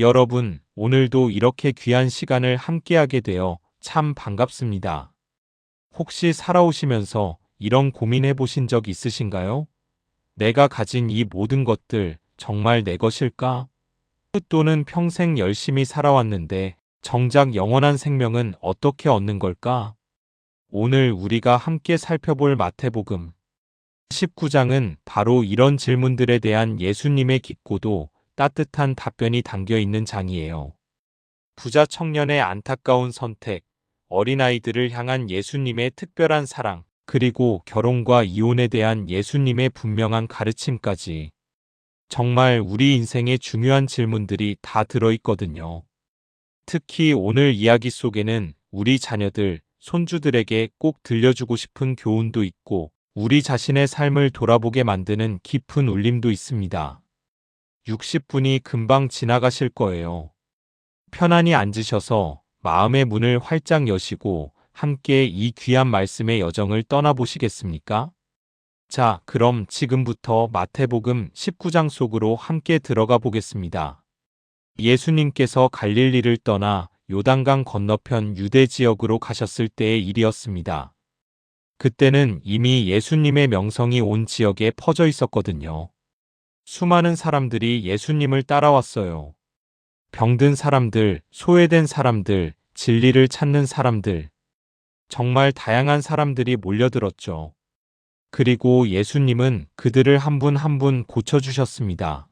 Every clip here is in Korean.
여러분, 오늘도 이렇게 귀한 시간을 함께하게 되어 참 반갑습니다. 혹시 살아오시면서 이런 고민해 보신 적 있으신가요? 내가 가진 이 모든 것들 정말 내 것일까? 또는 평생 열심히 살아왔는데 정작 영원한 생명은 어떻게 얻는 걸까? 오늘 우리가 함께 살펴볼 마태복음 19장은 바로 이런 질문들에 대한 예수님의 깊고도 따뜻한 답변이 담겨 있는 장이에요. 부자 청년의 안타까운 선택, 어린아이들을 향한 예수님의 특별한 사랑, 그리고 결혼과 이혼에 대한 예수님의 분명한 가르침까지. 정말 우리 인생의 중요한 질문들이 다 들어있거든요. 특히 오늘 이야기 속에는 우리 자녀들, 손주들에게 꼭 들려주고 싶은 교훈도 있고, 우리 자신의 삶을 돌아보게 만드는 깊은 울림도 있습니다. 60분이 금방 지나가실 거예요. 편안히 앉으셔서 마음의 문을 활짝 여시고 함께 이 귀한 말씀의 여정을 떠나보시겠습니까? 자, 그럼 지금부터 마태복음 19장 속으로 함께 들어가 보겠습니다. 예수님께서 갈릴리를 떠나 요단강 건너편 유대 지역으로 가셨을 때의 일이었습니다. 그때는 이미 예수님의 명성이 온 지역에 퍼져 있었거든요. 수많은 사람들이 예수님을 따라왔어요. 병든 사람들, 소외된 사람들, 진리를 찾는 사람들. 정말 다양한 사람들이 몰려들었죠. 그리고 예수님은 그들을 한 분 한 분 고쳐주셨습니다.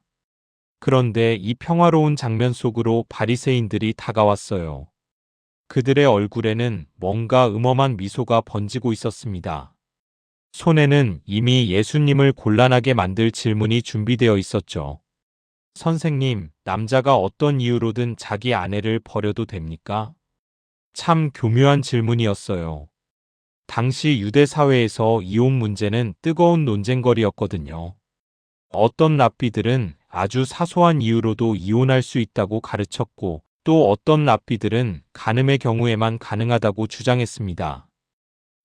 그런데 이 평화로운 장면 속으로 바리새인들이 다가왔어요. 그들의 얼굴에는 뭔가 음험한 미소가 번지고 있었습니다. 손에는 이미 예수님을 곤란하게 만들 질문이 준비되어 있었죠. 선생님, 남자가 어떤 이유로든 자기 아내를 버려도 됩니까? 참 교묘한 질문이었어요. 당시 유대 사회에서 이혼 문제는 뜨거운 논쟁거리였거든요. 어떤 랍비들은 아주 사소한 이유로도 이혼할 수 있다고 가르쳤고, 또 어떤 랍비들은 간음의 경우에만 가능하다고 주장했습니다.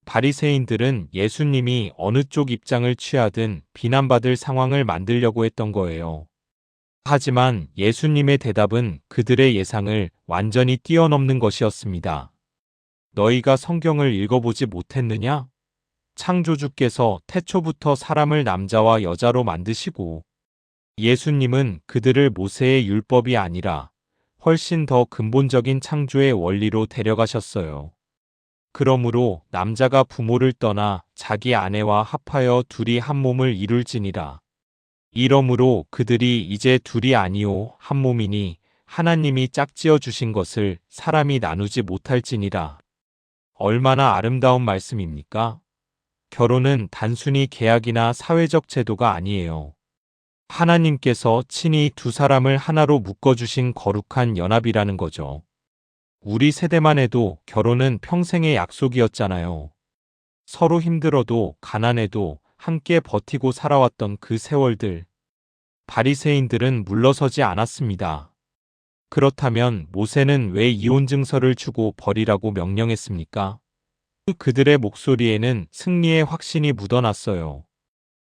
바리새인들은 예수님이 어느 쪽 입장을 취하든 비난받을 상황을 만들려고 했던 거예요. 하지만 예수님의 대답은 그들의 예상을 완전히 뛰어넘는 것이었습니다. 너희가 성경을 읽어보지 못했느냐? 창조주께서 태초부터 사람을 남자와 여자로 만드시고, 예수님은 그들을 모세의 율법이 아니라 훨씬 더 근본적인 창조의 원리로 데려가셨어요. 그러므로 남자가 부모를 떠나 자기 아내와 합하여 둘이 한 몸을 이룰지니라. 이러므로 그들이 이제 둘이 아니요 한 몸이니 하나님이 짝지어 주신 것을 사람이 나누지 못할지니라. 얼마나 아름다운 말씀입니까? 결혼은 단순히 계약이나 사회적 제도가 아니에요. 하나님께서 친히 두 사람을 하나로 묶어주신 거룩한 연합이라는 거죠. 우리 세대만 해도 결혼은 평생의 약속이었잖아요. 서로 힘들어도 가난해도 함께 버티고 살아왔던 그 세월들. 바리새인들은 물러서지 않았습니다. 그렇다면 모세는 왜 이혼 증서를 주고 버리라고 명령했습니까? 그들의 목소리에는 승리의 확신이 묻어났어요.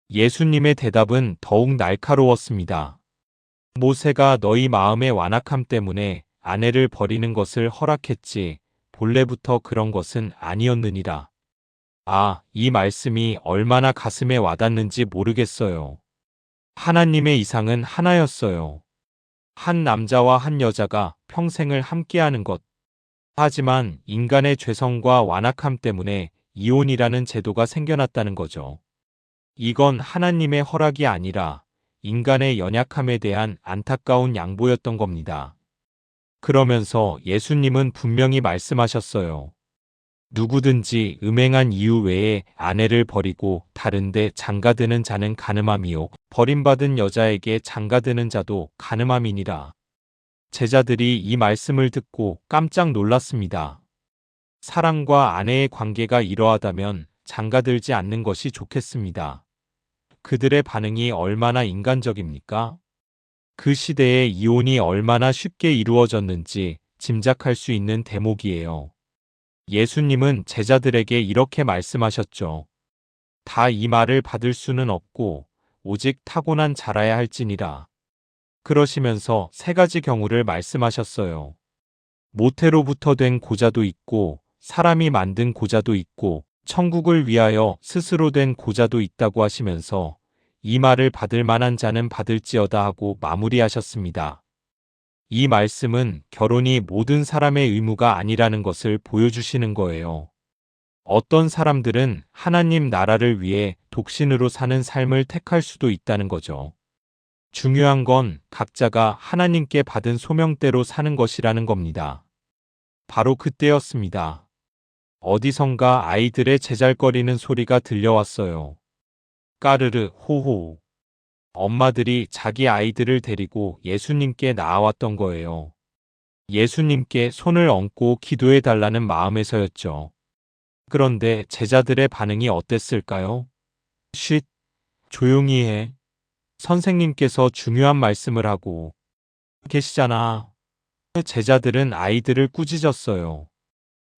예수님의 대답은 더욱 날카로웠습니다. 모세가 너희 마음의 완악함 때문에 아내를 버리는 것을 허락했지 본래부터 그런 것은 아니었느니라. 아, 이 말씀이 얼마나 가슴에 와닿는지 모르겠어요. 하나님의 이상은 하나였어요. 한 남자와 한 여자가 평생을 함께하는 것. 하지만 인간의 죄성과 완악함 때문에 이혼이라는 제도가 생겨났다는 거죠. 이건 하나님의 허락이 아니라 인간의 연약함에 대한 안타까운 양보였던 겁니다. 그러면서 예수님은 분명히 말씀하셨어요. 누구든지 음행한 이유 외에 아내를 버리고 다른데 장가드는 자는 간음함이요 버림받은 여자에게 장가드는 자도 간음함이니라. 제자들이 이 말씀을 듣고 깜짝 놀랐습니다. 사랑과 아내의 관계가 이러하다면 장가들지 않는 것이 좋겠습니다. 그들의 반응이 얼마나 인간적입니까? 그 시대에 이혼이 얼마나 쉽게 이루어졌는지 짐작할 수 있는 대목이에요. 예수님은 제자들에게 이렇게 말씀하셨죠. 다 이 말을 받을 수는 없고 오직 타고난 자라야 할지니라. 그러시면서 세 가지 경우를 말씀하셨어요. 모태로부터 된 고자도 있고, 사람이 만든 고자도 있고, 천국을 위하여 스스로 된 고자도 있다고 하시면서 이 말을 받을 만한 자는 받을지어다 하고 마무리하셨습니다. 이 말씀은 결혼이 모든 사람의 의무가 아니라는 것을 보여주시는 거예요. 어떤 사람들은 하나님 나라를 위해 독신으로 사는 삶을 택할 수도 있다는 거죠. 중요한 건 각자가 하나님께 받은 소명대로 사는 것이라는 겁니다. 바로 그때였습니다. 어디선가 아이들의 제잘거리는 소리가 들려왔어요. 까르르 호호. 엄마들이 자기 아이들을 데리고 예수님께 나아왔던 거예요. 예수님께 손을 얹고 기도해 달라는 마음에서였죠. 그런데 제자들의 반응이 어땠을까요? 쉿, 조용히 해. 선생님께서 중요한 말씀을 하고 계시잖아. 제자들은 아이들을 꾸짖었어요.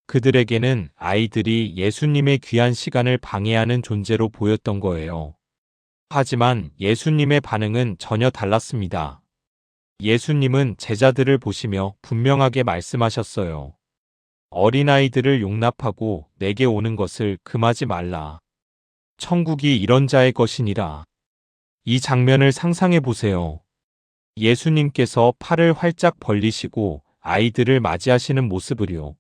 그들에게는 아이들이 예수님의 귀한 시간을 방해하는 존재로 보였던 거예요. 하지만 예수님의 반응은 전혀 달랐습니다. 예수님은 제자들을 보시며 분명하게 말씀하셨어요. 어린아이들을 용납하고 내게 오는 것을 금하지 말라. 천국이 이런 자의 것이니라. 이 장면을 상상해 보세요. 예수님께서 팔을 활짝 벌리시고 아이들을 맞이하시는 모습을요.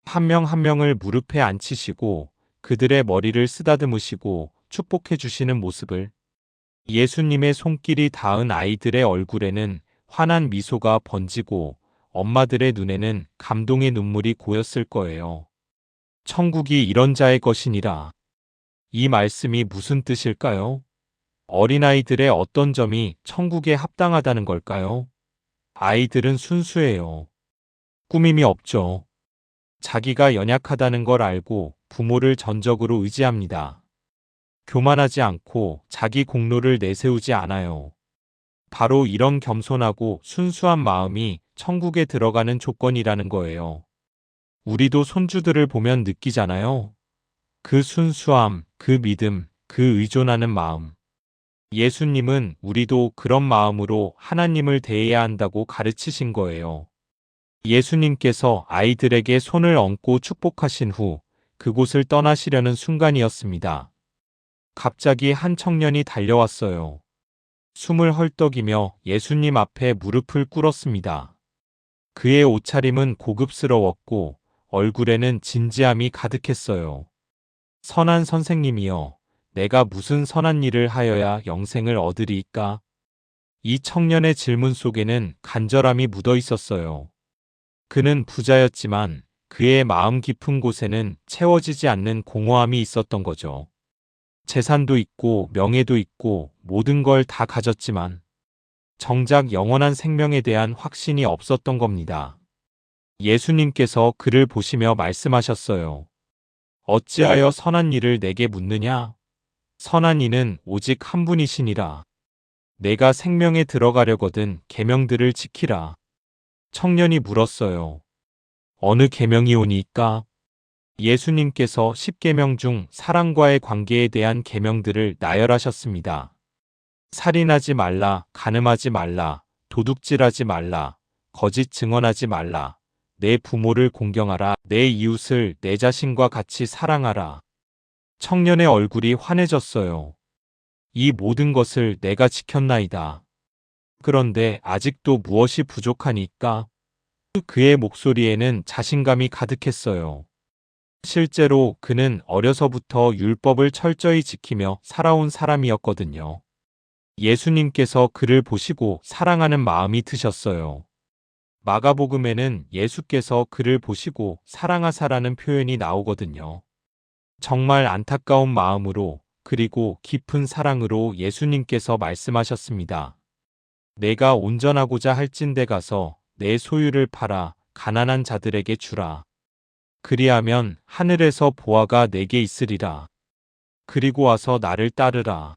한 명 한 명을 무릎에 앉히시고 그들의 머리를 쓰다듬으시고 축복해 주시는 모습을, 예수님의 손길이 닿은 아이들의 얼굴에는 환한 미소가 번지고 엄마들의 눈에는 감동의 눈물이 고였을 거예요. 천국이 이런 자의 것이니라. 이 말씀이 무슨 뜻일까요? 어린아이들의 어떤 점이 천국에 합당하다는 걸까요? 아이들은 순수해요. 꾸밈이 없죠. 자기가 연약하다는 걸 알고 부모를 전적으로 의지합니다. 교만하지 않고 자기 공로를 내세우지 않아요. 바로 이런 겸손하고 순수한 마음이 천국에 들어가는 조건이라는 거예요. 우리도 손주들을 보면 느끼잖아요. 그 순수함, 그 믿음, 그 의존하는 마음. 예수님은 우리도 그런 마음으로 하나님을 대해야 한다고 가르치신 거예요. 예수님께서 아이들에게 손을 얹고 축복하신 후 그곳을 떠나시려는 순간이었습니다. 갑자기 한 청년이 달려왔어요. 숨을 헐떡이며 예수님 앞에 무릎을 꿇었습니다. 그의 옷차림은 고급스러웠고 얼굴에는 진지함이 가득했어요. 선한 선생님이여, 내가 무슨 선한 일을 하여야 영생을 얻으리이까? 이 청년의 질문 속에는 간절함이 묻어 있었어요. 그는 부자였지만 그의 마음 깊은 곳에는 채워지지 않는 공허함이 있었던 거죠. 재산도 있고 명예도 있고 모든 걸 다 가졌지만 정작 영원한 생명에 대한 확신이 없었던 겁니다. 예수님께서 그를 보시며 말씀하셨어요. 어찌하여 선한 일을 내게 묻느냐? 선한 이는 오직 한 분이시니라. 내가 생명에 들어가려거든 계명들을 지키라. 청년이 물었어요. 어느 계명이오니이까? 예수님께서 10계명 중 사랑과의 관계에 대한 계명들을 나열하셨습니다. 살인하지 말라, 간음하지 말라, 도둑질하지 말라, 거짓 증언하지 말라, 내 부모를 공경하라, 내 이웃을 내 자신과 같이 사랑하라. 청년의 얼굴이 환해졌어요. 이 모든 것을 내가 지켰나이다. 그런데 아직도 무엇이 부족하니까? 그의 목소리에는 자신감이 가득했어요. 실제로 그는 어려서부터 율법을 철저히 지키며 살아온 사람이었거든요. 예수님께서 그를 보시고 사랑하는 마음이 드셨어요. 마가복음에는 예수께서 그를 보시고 사랑하사라는 표현이 나오거든요. 정말 안타까운 마음으로 그리고 깊은 사랑으로 예수님께서 말씀하셨습니다. 내가 온전하고자 할진대 가서 내 소유를 팔아 가난한 자들에게 주라. 그리하면 하늘에서 보화가 내게 있으리라. 그리고 와서 나를 따르라.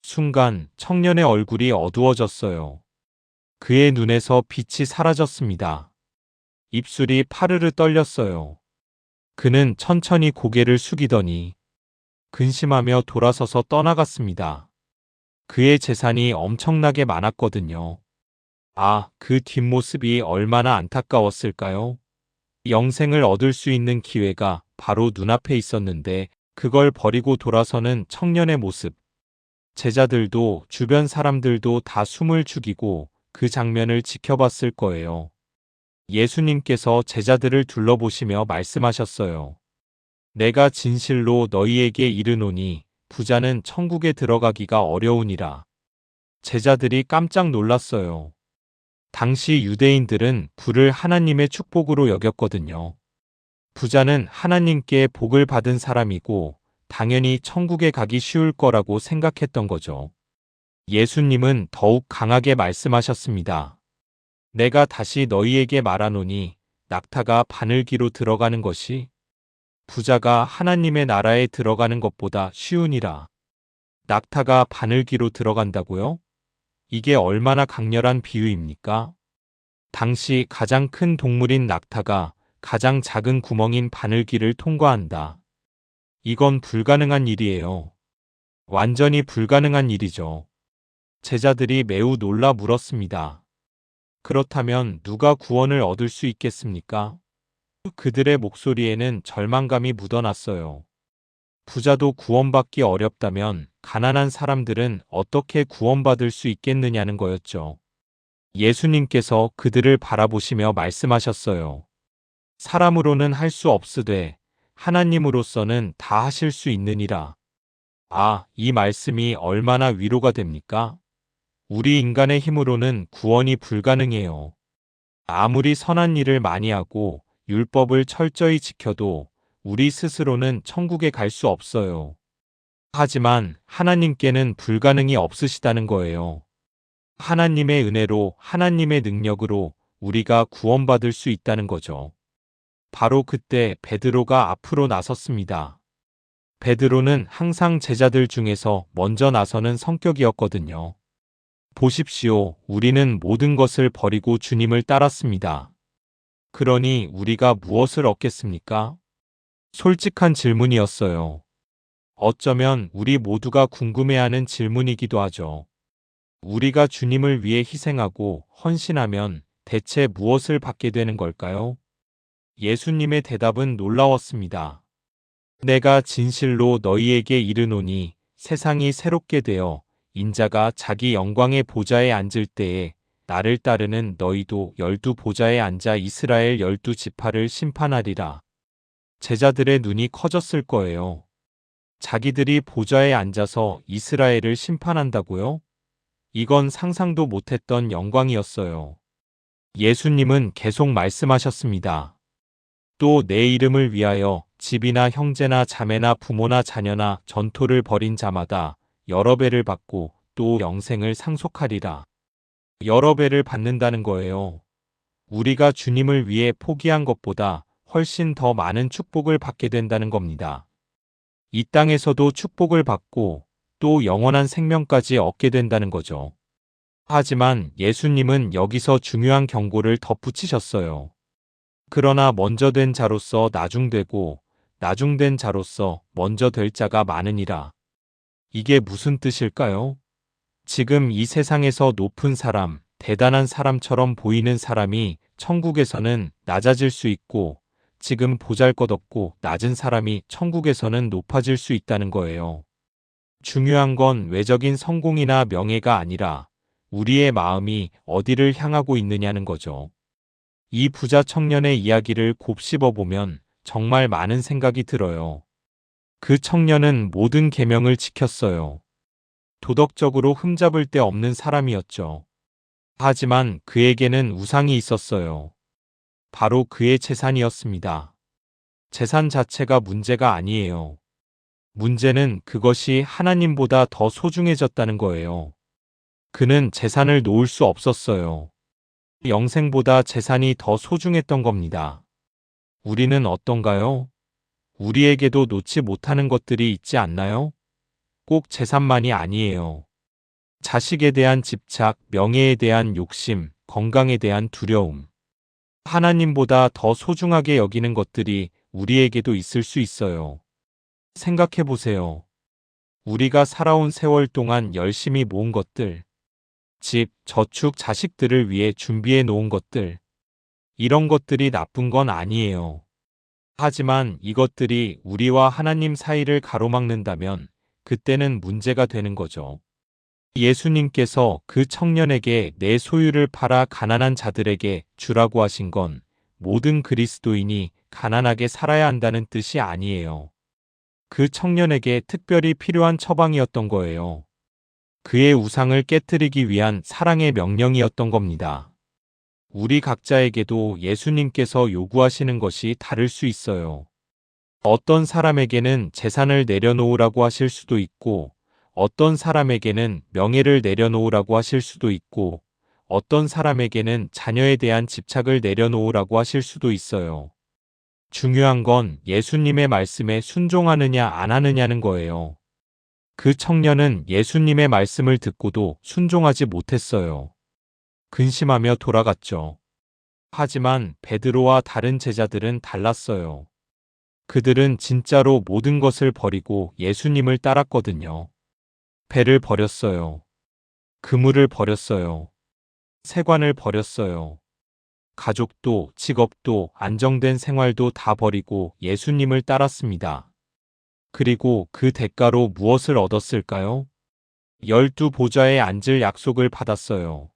순간 청년의 얼굴이 어두워졌어요. 그의 눈에서 빛이 사라졌습니다. 입술이 파르르 떨렸어요. 그는 천천히 고개를 숙이더니 근심하며 돌아서서 떠나갔습니다. 그의 재산이 엄청나게 많았거든요. 그 뒷모습이 얼마나 안타까웠을까요? 영생을 얻을 수 있는 기회가 바로 눈앞에 있었는데 그걸 버리고 돌아서는 청년의 모습. 제자들도 주변 사람들도 다 숨을 죽이고 그 장면을 지켜봤을 거예요. 예수님께서 제자들을 둘러보시며 말씀하셨어요. 내가 진실로 너희에게 이르노니 부자는 천국에 들어가기가 어려우니라. 제자들이 깜짝 놀랐어요. 당시 유대인들은 부를 하나님의 축복으로 여겼거든요. 부자는 하나님께 복을 받은 사람이고 당연히 천국에 가기 쉬울 거라고 생각했던 거죠. 예수님은 더욱 강하게 말씀하셨습니다. 내가 다시 너희에게 말하노니 낙타가 바늘기로 들어가는 것이 부자가 하나님의 나라에 들어가는 것보다 쉬우니라. 낙타가 바늘기로 들어간다고요? 이게 얼마나 강렬한 비유입니까? 당시 가장 큰 동물인 낙타가 가장 작은 구멍인 바늘기를 통과한다. 이건 불가능한 일이에요. 완전히 불가능한 일이죠. 제자들이 매우 놀라 물었습니다. 그렇다면 누가 구원을 얻을 수 있겠습니까? 그들의 목소리에는 절망감이 묻어났어요. 부자도 구원받기 어렵다면 가난한 사람들은 어떻게 구원받을 수 있겠느냐는 거였죠. 예수님께서 그들을 바라보시며 말씀하셨어요. 사람으로는 할 수 없으되 하나님으로서는 다 하실 수 있느니라. 이 말씀이 얼마나 위로가 됩니까? 우리 인간의 힘으로는 구원이 불가능해요. 아무리 선한 일을 많이 하고 율법을 철저히 지켜도 우리 스스로는 천국에 갈 수 없어요. 하지만 하나님께는 불가능이 없으시다는 거예요. 하나님의 은혜로 하나님의 능력으로 우리가 구원받을 수 있다는 거죠. 바로 그때 베드로가 앞으로 나섰습니다. 베드로는 항상 제자들 중에서 먼저 나서는 성격이었거든요. 보십시오. 우리는 모든 것을 버리고 주님을 따랐습니다. 그러니 우리가 무엇을 얻겠습니까? 솔직한 질문이었어요. 어쩌면 우리 모두가 궁금해하는 질문이기도 하죠. 우리가 주님을 위해 희생하고 헌신하면 대체 무엇을 받게 되는 걸까요? 예수님의 대답은 놀라웠습니다. 내가 진실로 너희에게 이르노니 세상이 새롭게 되어 인자가 자기 영광의 보좌에 앉을 때에 나를 따르는 너희도 12 보좌에 앉아 이스라엘 12 지파를 심판하리라. 제자들의 눈이 커졌을 거예요. 자기들이 보좌에 앉아서 이스라엘을 심판한다고요? 이건 상상도 못했던 영광이었어요. 예수님은 계속 말씀하셨습니다. 또 내 이름을 위하여 집이나 형제나 자매나 부모나 자녀나 전토를 벌인 자마다 여러 배를 받고 또 영생을 상속하리라. 여러 배를 받는다는 거예요. 우리가 주님을 위해 포기한 것보다 훨씬 더 많은 축복을 받게 된다는 겁니다. 이 땅에서도 축복을 받고 또 영원한 생명까지 얻게 된다는 거죠. 하지만 예수님은 여기서 중요한 경고를 덧붙이셨어요. 그러나 먼저 된 자로서 나중되고 나중된 자로서 먼저 될 자가 많으니라. 이게 무슨 뜻일까요? 지금 이 세상에서 높은 사람, 대단한 사람처럼 보이는 사람이 천국에서는 낮아질 수 있고 지금 보잘것없고 낮은 사람이 천국에서는 높아질 수 있다는 거예요. 중요한 건 외적인 성공이나 명예가 아니라 우리의 마음이 어디를 향하고 있느냐는 거죠. 이 부자 청년의 이야기를 곱씹어 보면 정말 많은 생각이 들어요. 그 청년은 모든 계명을 지켰어요. 도덕적으로 흠잡을 데 없는 사람이었죠. 하지만 그에게는 우상이 있었어요. 바로 그의 재산이었습니다. 재산 자체가 문제가 아니에요. 문제는 그것이 하나님보다 더 소중해졌다는 거예요. 그는 재산을 놓을 수 없었어요. 영생보다 재산이 더 소중했던 겁니다. 우리는 어떤가요? 우리에게도 놓지 못하는 것들이 있지 않나요? 꼭 재산만이 아니에요. 자식에 대한 집착, 명예에 대한 욕심, 건강에 대한 두려움. 하나님보다 더 소중하게 여기는 것들이 우리에게도 있을 수 있어요. 생각해 보세요. 우리가 살아온 세월 동안 열심히 모은 것들, 집, 저축, 자식들을 위해 준비해 놓은 것들. 이런 것들이 나쁜 건 아니에요. 하지만 이것들이 우리와 하나님 사이를 가로막는다면 그때는 문제가 되는 거죠. 예수님께서 그 청년에게 내 소유를 팔아 가난한 자들에게 주라고 하신 건 모든 그리스도인이 가난하게 살아야 한다는 뜻이 아니에요. 그 청년에게 특별히 필요한 처방이었던 거예요. 그의 우상을 깨뜨리기 위한 사랑의 명령이었던 겁니다. 우리 각자에게도 예수님께서 요구하시는 것이 다를 수 있어요. 어떤 사람에게는 재산을 내려놓으라고 하실 수도 있고, 어떤 사람에게는 명예를 내려놓으라고 하실 수도 있고, 어떤 사람에게는 자녀에 대한 집착을 내려놓으라고 하실 수도 있어요. 중요한 건 예수님의 말씀에 순종하느냐 안 하느냐는 거예요. 그 청년은 예수님의 말씀을 듣고도 순종하지 못했어요. 근심하며 돌아갔죠. 하지만 베드로와 다른 제자들은 달랐어요. 그들은 진짜로 모든 것을 버리고 예수님을 따랐거든요. 배를 버렸어요. 그물을 버렸어요. 세관을 버렸어요. 가족도, 직업도, 안정된 생활도 다 버리고 예수님을 따랐습니다. 그리고 그 대가로 무엇을 얻었을까요? 12 보좌에 앉을 약속을 받았어요.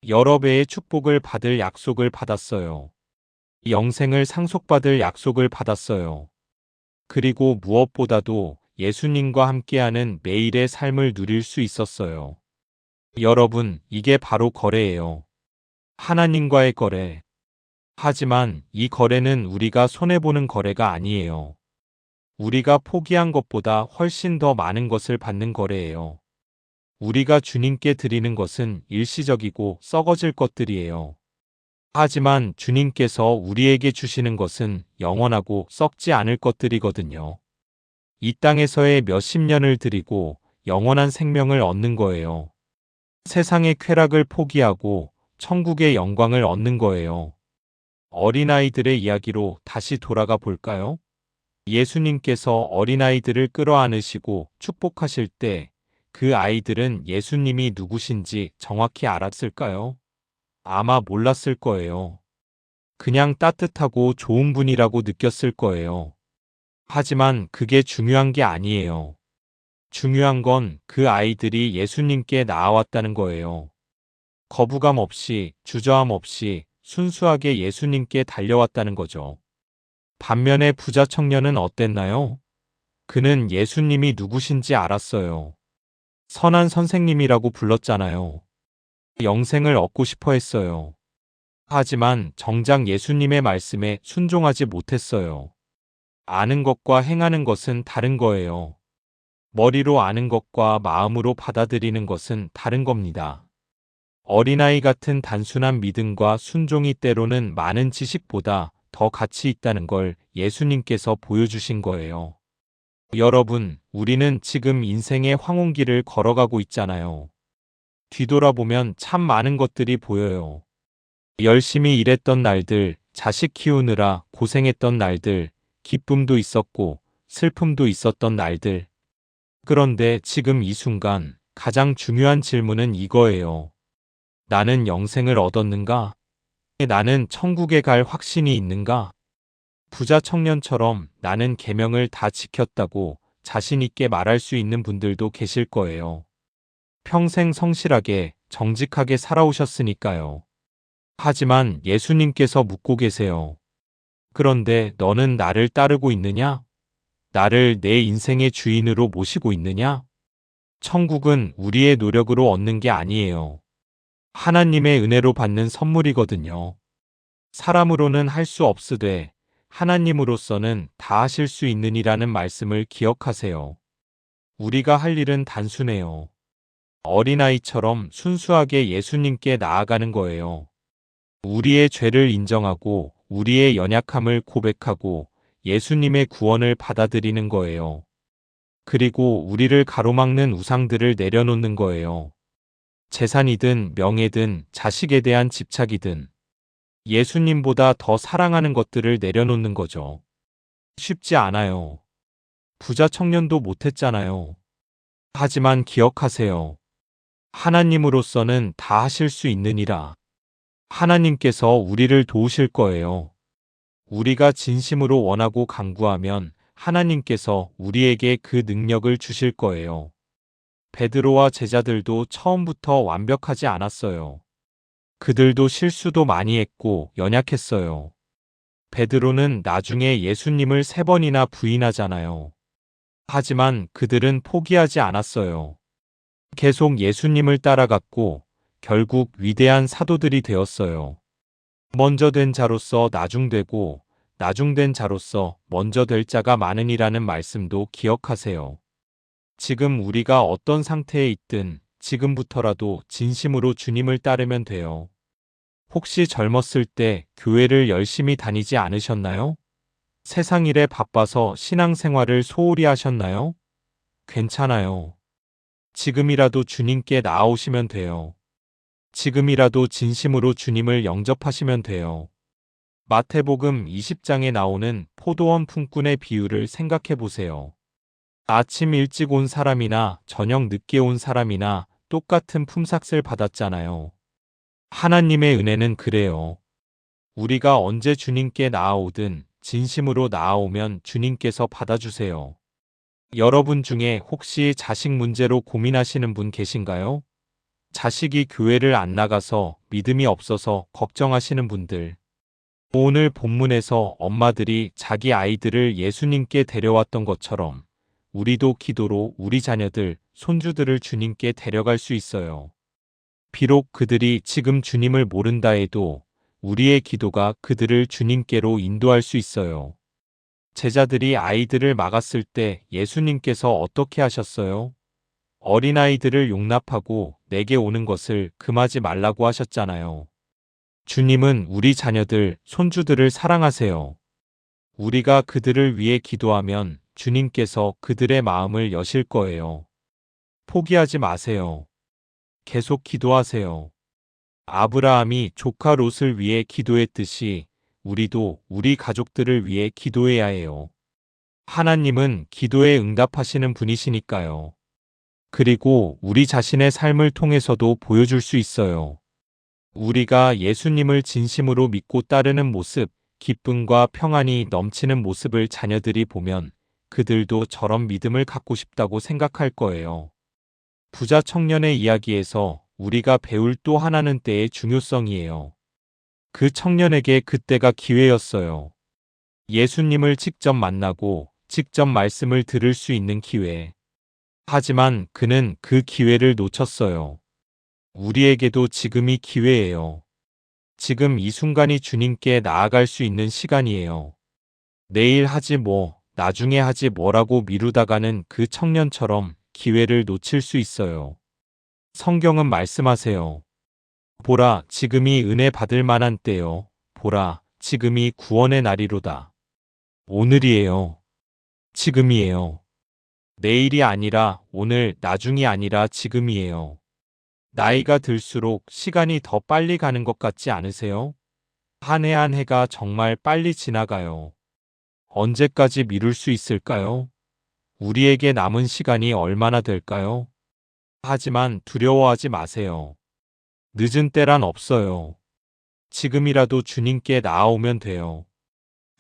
여러 배의 축복을 받을 약속을 받았어요. 영생을 상속받을 약속을 받았어요. 그리고 무엇보다도 예수님과 함께하는 매일의 삶을 누릴 수 있었어요. 여러분, 이게 바로 거래예요. 하나님과의 거래. 하지만 이 거래는 우리가 손해보는 거래가 아니에요. 우리가 포기한 것보다 훨씬 더 많은 것을 받는 거래예요. 우리가 주님께 드리는 것은 일시적이고 썩어질 것들이에요. 하지만 주님께서 우리에게 주시는 것은 영원하고 썩지 않을 것들이거든요. 이 땅에서의 몇십 년을 드리고 영원한 생명을 얻는 거예요. 세상의 쾌락을 포기하고 천국의 영광을 얻는 거예요. 어린아이들의 이야기로 다시 돌아가 볼까요? 예수님께서 어린아이들을 끌어안으시고 축복하실 때 그 아이들은 예수님이 누구신지 정확히 알았을까요? 아마 몰랐을 거예요. 그냥 따뜻하고 좋은 분이라고 느꼈을 거예요. 하지만 그게 중요한 게 아니에요. 중요한 건 그 아이들이 예수님께 나아왔다는 거예요. 거부감 없이, 주저함 없이 순수하게 예수님께 달려왔다는 거죠. 반면에 부자 청년은 어땠나요? 그는 예수님이 누구신지 알았어요. 선한 선생님이라고 불렀잖아요. 영생을 얻고 싶어 했어요. 하지만 정작 예수님의 말씀에 순종하지 못했어요. 아는 것과 행하는 것은 다른 거예요. 머리로 아는 것과 마음으로 받아들이는 것은 다른 겁니다. 어린아이 같은 단순한 믿음과 순종이 때로는 많은 지식보다 더 가치 있다는 걸 예수님께서 보여주신 거예요. 여러분, 우리는 지금 인생의 황혼길을 걸어가고 있잖아요. 뒤돌아보면 참 많은 것들이 보여요. 열심히 일했던 날들, 자식 키우느라 고생했던 날들, 기쁨도 있었고 슬픔도 있었던 날들. 그런데 지금 이 순간 가장 중요한 질문은 이거예요. 나는 영생을 얻었는가? 나는 천국에 갈 확신이 있는가? 부자 청년처럼 나는 계명을 다 지켰다고 자신 있게 말할 수 있는 분들도 계실 거예요. 평생 성실하게, 정직하게 살아오셨으니까요. 하지만 예수님께서 묻고 계세요. 그런데 너는 나를 따르고 있느냐? 나를 내 인생의 주인으로 모시고 있느냐? 천국은 우리의 노력으로 얻는 게 아니에요. 하나님의 은혜로 받는 선물이거든요. 사람으로는 할 수 없으되 하나님으로서는 다 하실 수 있느니라는 말씀을 기억하세요. 우리가 할 일은 단순해요. 어린아이처럼 순수하게 예수님께 나아가는 거예요. 우리의 죄를 인정하고 우리의 연약함을 고백하고 예수님의 구원을 받아들이는 거예요. 그리고 우리를 가로막는 우상들을 내려놓는 거예요. 재산이든 명예든 자식에 대한 집착이든 예수님보다 더 사랑하는 것들을 내려놓는 거죠. 쉽지 않아요. 부자 청년도 못했잖아요. 하지만 기억하세요. 하나님으로서는 다 하실 수 있느니라. 하나님께서 우리를 도우실 거예요. 우리가 진심으로 원하고 간구하면 하나님께서 우리에게 그 능력을 주실 거예요. 베드로와 제자들도 처음부터 완벽하지 않았어요. 그들도 실수도 많이 했고 연약했어요. 베드로는 나중에 예수님을 3번이나 부인하잖아요. 하지만 그들은 포기하지 않았어요. 계속 예수님을 따라갔고 결국 위대한 사도들이 되었어요. 먼저 된 자로서 나중되고 나중된 자로서 먼저 될 자가 많으니라는 말씀도 기억하세요. 지금 우리가 어떤 상태에 있든 지금부터라도 진심으로 주님을 따르면 돼요. 혹시 젊었을 때 교회를 열심히 다니지 않으셨나요? 세상 일에 바빠서 신앙생활을 소홀히 하셨나요? 괜찮아요. 지금이라도 주님께 나아오시면 돼요. 지금이라도 진심으로 주님을 영접하시면 돼요. 마태복음 20장에 나오는 포도원 품꾼의 비유를 생각해 보세요. 아침 일찍 온 사람이나 저녁 늦게 온 사람이나 똑같은 품삯을 받았잖아요. 하나님의 은혜는 그래요. 우리가 언제 주님께 나아오든 진심으로 나아오면 주님께서 받아주세요. 여러분 중에 혹시 자식 문제로 고민하시는 분 계신가요? 자식이 교회를 안 나가서 믿음이 없어서 걱정하시는 분들. 오늘 본문에서 엄마들이 자기 아이들을 예수님께 데려왔던 것처럼 우리도 기도로 우리 자녀들, 손주들을 주님께 데려갈 수 있어요. 비록 그들이 지금 주님을 모른다 해도 우리의 기도가 그들을 주님께로 인도할 수 있어요. 제자들이 아이들을 막았을 때 예수님께서 어떻게 하셨어요? 어린아이들을 용납하고 내게 오는 것을 금하지 말라고 하셨잖아요. 주님은 우리 자녀들, 손주들을 사랑하세요. 우리가 그들을 위해 기도하면 주님께서 그들의 마음을 여실 거예요. 포기하지 마세요. 계속 기도하세요. 아브라함이 조카 롯을 위해 기도했듯이 우리도 우리 가족들을 위해 기도해야 해요. 하나님은 기도에 응답하시는 분이시니까요. 그리고 우리 자신의 삶을 통해서도 보여줄 수 있어요. 우리가 예수님을 진심으로 믿고 따르는 모습, 기쁨과 평안이 넘치는 모습을 자녀들이 보면 그들도 저런 믿음을 갖고 싶다고 생각할 거예요. 부자 청년의 이야기에서 우리가 배울 또 하나는 때의 중요성이에요. 그 청년에게 그때가 기회였어요. 예수님을 직접 만나고 직접 말씀을 들을 수 있는 기회. 하지만 그는 그 기회를 놓쳤어요. 우리에게도 지금이 기회예요. 지금 이 순간이 주님께 나아갈 수 있는 시간이에요. 내일 하지 뭐, 나중에 하지 뭐라고 미루다가는 그 청년처럼 기회를 놓칠 수 있어요. 성경은 말씀하세요. 보라, 지금이 은혜 받을 만한 때요. 보라, 지금이 구원의 날이로다. 오늘이에요. 지금이에요. 내일이 아니라 오늘, 나중이 아니라 지금이에요. 나이가 들수록 시간이 더 빨리 가는 것 같지 않으세요? 한 해 한 해가 정말 빨리 지나가요. 언제까지 미룰 수 있을까요? 우리에게 남은 시간이 얼마나 될까요? 하지만 두려워하지 마세요. 늦은 때란 없어요. 지금이라도 주님께 나아오면 돼요.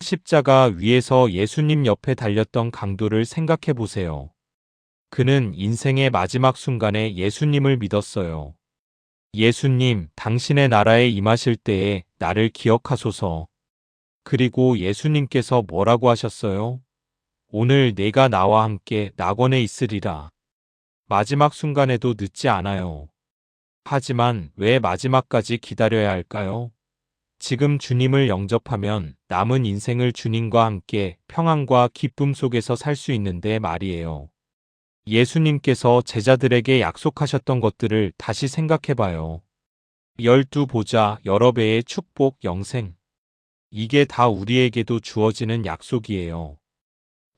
십자가 위에서 예수님 옆에 달렸던 강도를 생각해 보세요. 그는 인생의 마지막 순간에 예수님을 믿었어요. 예수님, 당신의 나라에 임하실 때에 나를 기억하소서. 그리고 예수님께서 뭐라고 하셨어요? 오늘 내가 나와 함께 낙원에 있으리라. 마지막 순간에도 늦지 않아요. 하지만 왜 마지막까지 기다려야 할까요? 지금 주님을 영접하면 남은 인생을 주님과 함께 평안과 기쁨 속에서 살 수 있는데 말이에요. 예수님께서 제자들에게 약속하셨던 것들을 다시 생각해봐요. 12 보좌, 여러 배의 축복, 영생. 이게 다 우리에게도 주어지는 약속이에요.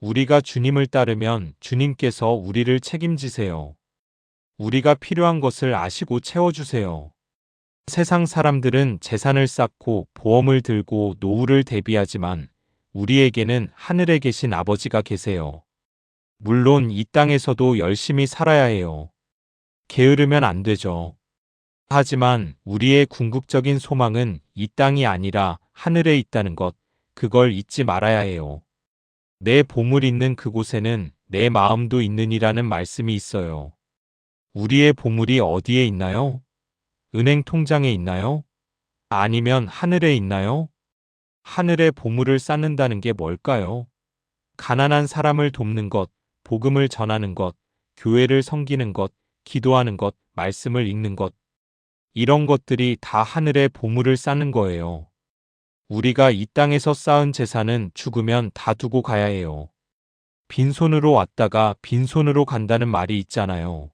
우리가 주님을 따르면 주님께서 우리를 책임지세요. 우리가 필요한 것을 아시고 채워주세요. 세상 사람들은 재산을 쌓고 보험을 들고 노후를 대비하지만 우리에게는 하늘에 계신 아버지가 계세요. 물론 이 땅에서도 열심히 살아야 해요. 게으르면 안 되죠. 하지만 우리의 궁극적인 소망은 이 땅이 아니라 하늘에 있다는 것, 그걸 잊지 말아야 해요. 내 보물 있는 그곳에는 내 마음도 있느니라는 말씀이 있어요. 우리의 보물이 어디에 있나요? 은행 통장에 있나요? 아니면 하늘에 있나요? 하늘에 보물을 쌓는다는 게 뭘까요? 가난한 사람을 돕는 것, 복음을 전하는 것, 교회를 섬기는 것, 기도하는 것, 말씀을 읽는 것. 이런 것들이 다 하늘에 보물을 쌓는 거예요. 우리가 이 땅에서 쌓은 재산은 죽으면 다 두고 가야 해요. 빈손으로 왔다가 빈손으로 간다는 말이 있잖아요.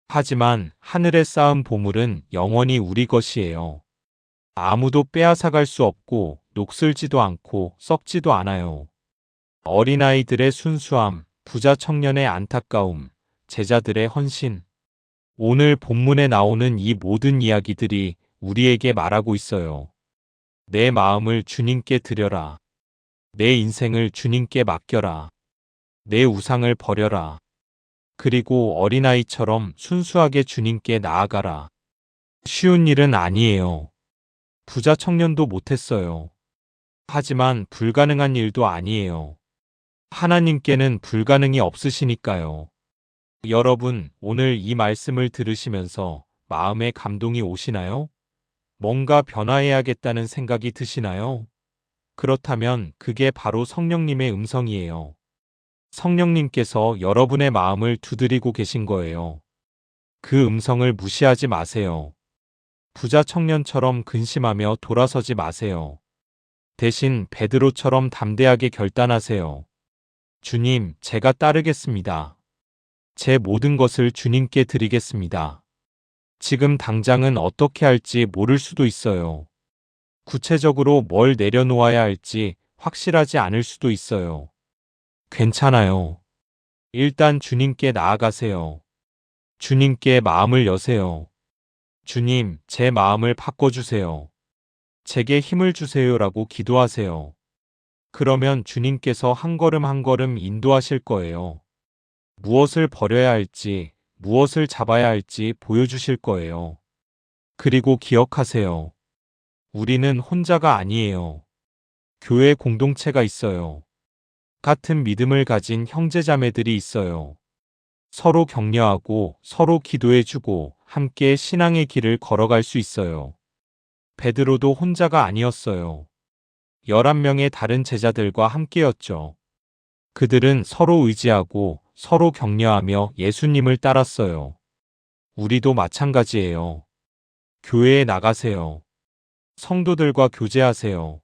하지만 하늘에 쌓은 보물은 영원히 우리 것이에요. 아무도 빼앗아갈 수 없고 녹슬지도 않고 썩지도 않아요. 어린아이들의 순수함, 부자 청년의 안타까움, 제자들의 헌신. 오늘 본문에 나오는 이 모든 이야기들이 우리에게 말하고 있어요. 내 마음을 주님께 드려라. 내 인생을 주님께 맡겨라. 내 우상을 버려라. 그리고 어린아이처럼 순수하게 주님께 나아가라. 쉬운 일은 아니에요. 부자 청년도 못했어요. 하지만 불가능한 일도 아니에요. 하나님께는 불가능이 없으시니까요. 여러분, 오늘 이 말씀을 들으시면서 마음에 감동이 오시나요? 뭔가 변화해야겠다는 생각이 드시나요? 그렇다면 그게 바로 성령님의 음성이에요. 성령님께서 여러분의 마음을 두드리고 계신 거예요. 그 음성을 무시하지 마세요. 부자 청년처럼 근심하며 돌아서지 마세요. 대신 베드로처럼 담대하게 결단하세요. 주님, 제가 따르겠습니다. 제 모든 것을 주님께 드리겠습니다. 지금 당장은 어떻게 할지 모를 수도 있어요. 구체적으로 뭘 내려놓아야 할지 확실하지 않을 수도 있어요. 괜찮아요. 일단 주님께 나아가세요. 주님께 마음을 여세요. 주님, 제 마음을 바꿔주세요. 제게 힘을 주세요라고 기도하세요. 그러면 주님께서 한 걸음 한 걸음 인도하실 거예요. 무엇을 버려야 할지, 무엇을 잡아야 할지 보여주실 거예요. 그리고 기억하세요. 우리는 혼자가 아니에요. 교회 공동체가 있어요. 같은 믿음을 가진 형제자매들이 있어요. 서로 격려하고 서로 기도해주고 함께 신앙의 길을 걸어갈 수 있어요. 베드로도 혼자가 아니었어요. 11명의 다른 제자들과 함께였죠. 그들은 서로 의지하고 서로 격려하며 예수님을 따랐어요. 우리도 마찬가지예요. 교회에 나가세요. 성도들과 교제하세요.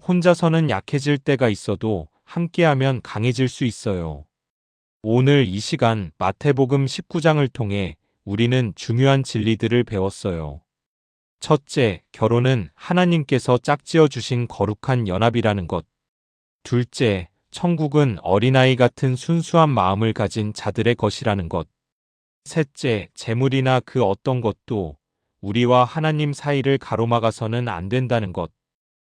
혼자서는 약해질 때가 있어도 함께하면 강해질 수 있어요. 오늘 이 시간 마태복음 19장을 통해 우리는 중요한 진리들을 배웠어요. 첫째, 결혼은 하나님께서 짝지어 주신 거룩한 연합이라는 것. 둘째, 천국은 어린아이 같은 순수한 마음을 가진 자들의 것이라는 것. 셋째, 재물이나 그 어떤 것도 우리와 하나님 사이를 가로막아서는 안 된다는 것.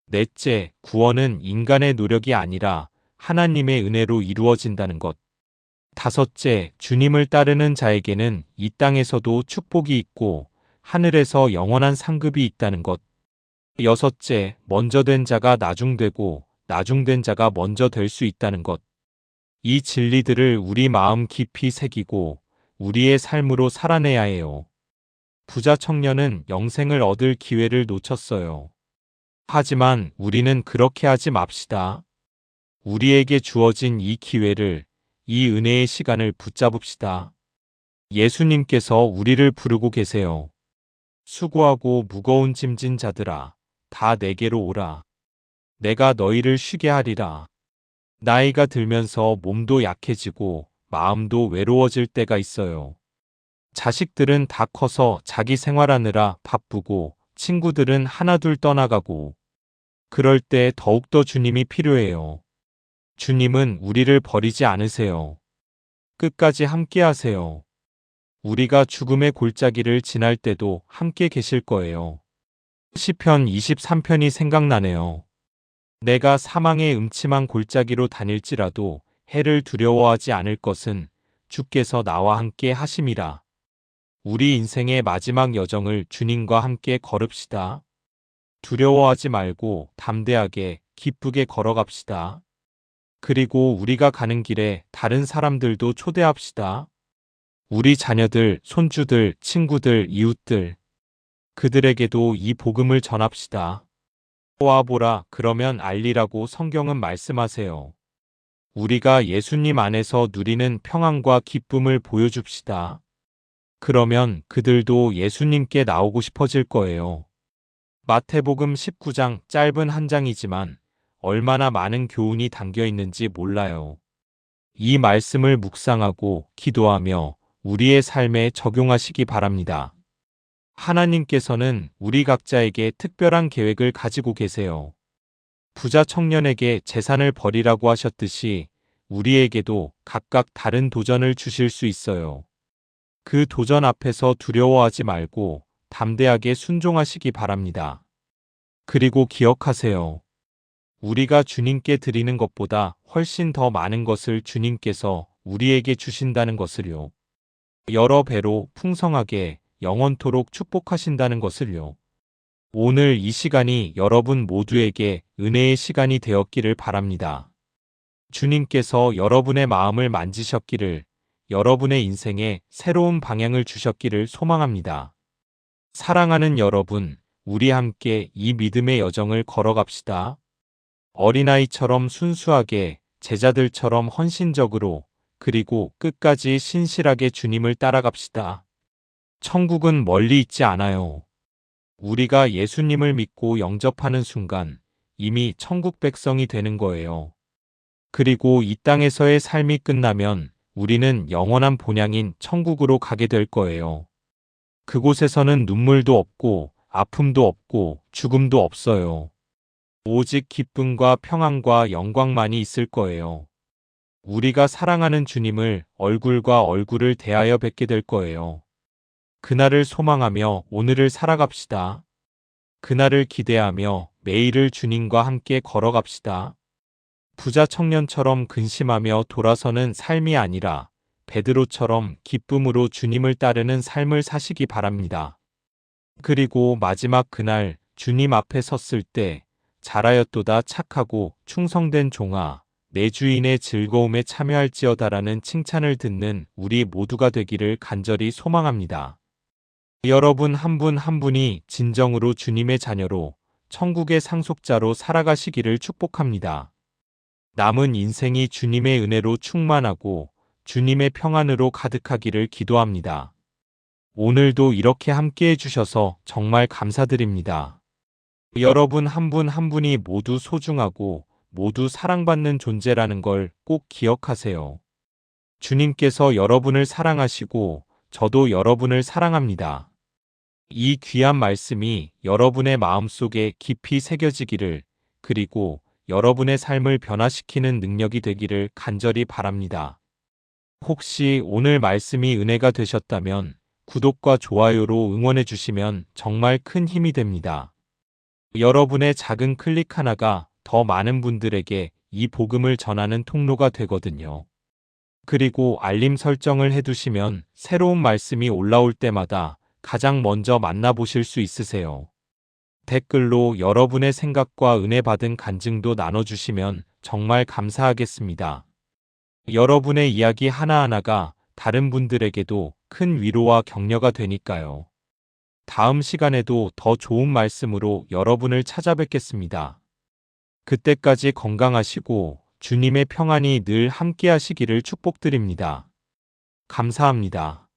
넷째, 구원은 인간의 노력이 아니라 하나님의 은혜로 이루어진다는 것. 다섯째, 주님을 따르는 자에게는 이 땅에서도 축복이 있고 하늘에서 영원한 상급이 있다는 것. 여섯째, 먼저 된 자가 나중되고 나중된 자가 먼저 될 수 있다는 것. 이 진리들을 우리 마음 깊이 새기고 우리의 삶으로 살아내야 해요. 부자 청년은 영생을 얻을 기회를 놓쳤어요. 하지만 우리는 그렇게 하지 맙시다. 우리에게 주어진 이 기회를, 이 은혜의 시간을 붙잡읍시다. 예수님께서 우리를 부르고 계세요. 수고하고 무거운 짐진 자들아, 다 내게로 오라. 내가 너희를 쉬게 하리라. 나이가 들면서 몸도 약해지고 마음도 외로워질 때가 있어요. 자식들은 다 커서 자기 생활하느라 바쁘고 친구들은 하나둘 떠나가고 그럴 때 더욱더 주님이 필요해요. 주님은 우리를 버리지 않으세요. 끝까지 함께 하세요. 우리가 죽음의 골짜기를 지날 때도 함께 계실 거예요. 시편 23편이 생각나네요. 내가 사망의 음침한 골짜기로 다닐지라도 해를 두려워하지 않을 것은 주께서 나와 함께 하심이라. 우리 인생의 마지막 여정을 주님과 함께 걸읍시다. 두려워하지 말고 담대하게 기쁘게 걸어갑시다. 그리고 우리가 가는 길에 다른 사람들도 초대합시다. 우리 자녀들, 손주들, 친구들, 이웃들, 그들에게도 이 복음을 전합시다. 보아보라, 그러면 알리라고 성경은 말씀하세요. 우리가 예수님 안에서 누리는 평안과 기쁨을 보여줍시다. 그러면 그들도 예수님께 나오고 싶어질 거예요. 마태복음 19장 짧은 한 장이지만 얼마나 많은 교훈이 담겨 있는지 몰라요. 이 말씀을 묵상하고 기도하며 우리의 삶에 적용하시기 바랍니다. 하나님께서는 우리 각자에게 특별한 계획을 가지고 계세요. 부자 청년에게 재산을 버리라고 하셨듯이 우리에게도 각각 다른 도전을 주실 수 있어요. 그 도전 앞에서 두려워하지 말고 담대하게 순종하시기 바랍니다. 그리고 기억하세요. 우리가 주님께 드리는 것보다 훨씬 더 많은 것을 주님께서 우리에게 주신다는 것을요. 여러 배로 풍성하게 영원토록 축복하신다는 것을요. 오늘 이 시간이 여러분 모두에게 은혜의 시간이 되었기를 바랍니다. 주님께서 여러분의 마음을 만지셨기를, 여러분의 인생에 새로운 방향을 주셨기를 소망합니다. 사랑하는 여러분, 우리 함께 이 믿음의 여정을 걸어갑시다. 어린아이처럼 순수하게, 제자들처럼 헌신적으로, 그리고 끝까지 신실하게 주님을 따라갑시다. 천국은 멀리 있지 않아요. 우리가 예수님을 믿고 영접하는 순간 이미 천국 백성이 되는 거예요. 그리고 이 땅에서의 삶이 끝나면 우리는 영원한 본향인 천국으로 가게 될 거예요. 그곳에서는 눈물도 없고 아픔도 없고 죽음도 없어요. 오직 기쁨과 평안과 영광만이 있을 거예요. 우리가 사랑하는 주님을 얼굴과 얼굴을 대하여 뵙게 될 거예요. 그날을 소망하며 오늘을 살아갑시다. 그날을 기대하며 매일을 주님과 함께 걸어갑시다. 부자 청년처럼 근심하며 돌아서는 삶이 아니라 베드로처럼 기쁨으로 주님을 따르는 삶을 사시기 바랍니다. 그리고 마지막 그날 주님 앞에 섰을 때 잘하였도다 착하고 충성된 종아, 내 주인의 즐거움에 참여할지어다라는 칭찬을 듣는 우리 모두가 되기를 간절히 소망합니다. 여러분 한 분 한 분이 진정으로 주님의 자녀로 천국의 상속자로 살아가시기를 축복합니다. 남은 인생이 주님의 은혜로 충만하고 주님의 평안으로 가득하기를 기도합니다. 오늘도 이렇게 함께 해주셔서 정말 감사드립니다. 여러분 한 분 한 분이 모두 소중하고 모두 사랑받는 존재라는 걸 꼭 기억하세요. 주님께서 여러분을 사랑하시고 저도 여러분을 사랑합니다. 이 귀한 말씀이 여러분의 마음속에 깊이 새겨지기를, 그리고 여러분의 삶을 변화시키는 능력이 되기를 간절히 바랍니다. 혹시 오늘 말씀이 은혜가 되셨다면 구독과 좋아요로 응원해 주시면 정말 큰 힘이 됩니다. 여러분의 작은 클릭 하나가 더 많은 분들에게 이 복음을 전하는 통로가 되거든요. 그리고 알림 설정을 해두시면 새로운 말씀이 올라올 때마다 가장 먼저 만나보실 수 있으세요. 댓글로 여러분의 생각과 은혜 받은 간증도 나눠주시면 정말 감사하겠습니다. 여러분의 이야기 하나하나가 다른 분들에게도 큰 위로와 격려가 되니까요. 다음 시간에도 더 좋은 말씀으로 여러분을 찾아뵙겠습니다. 그때까지 건강하시고 주님의 평안이 늘 함께 하시기를 축복드립니다. 감사합니다.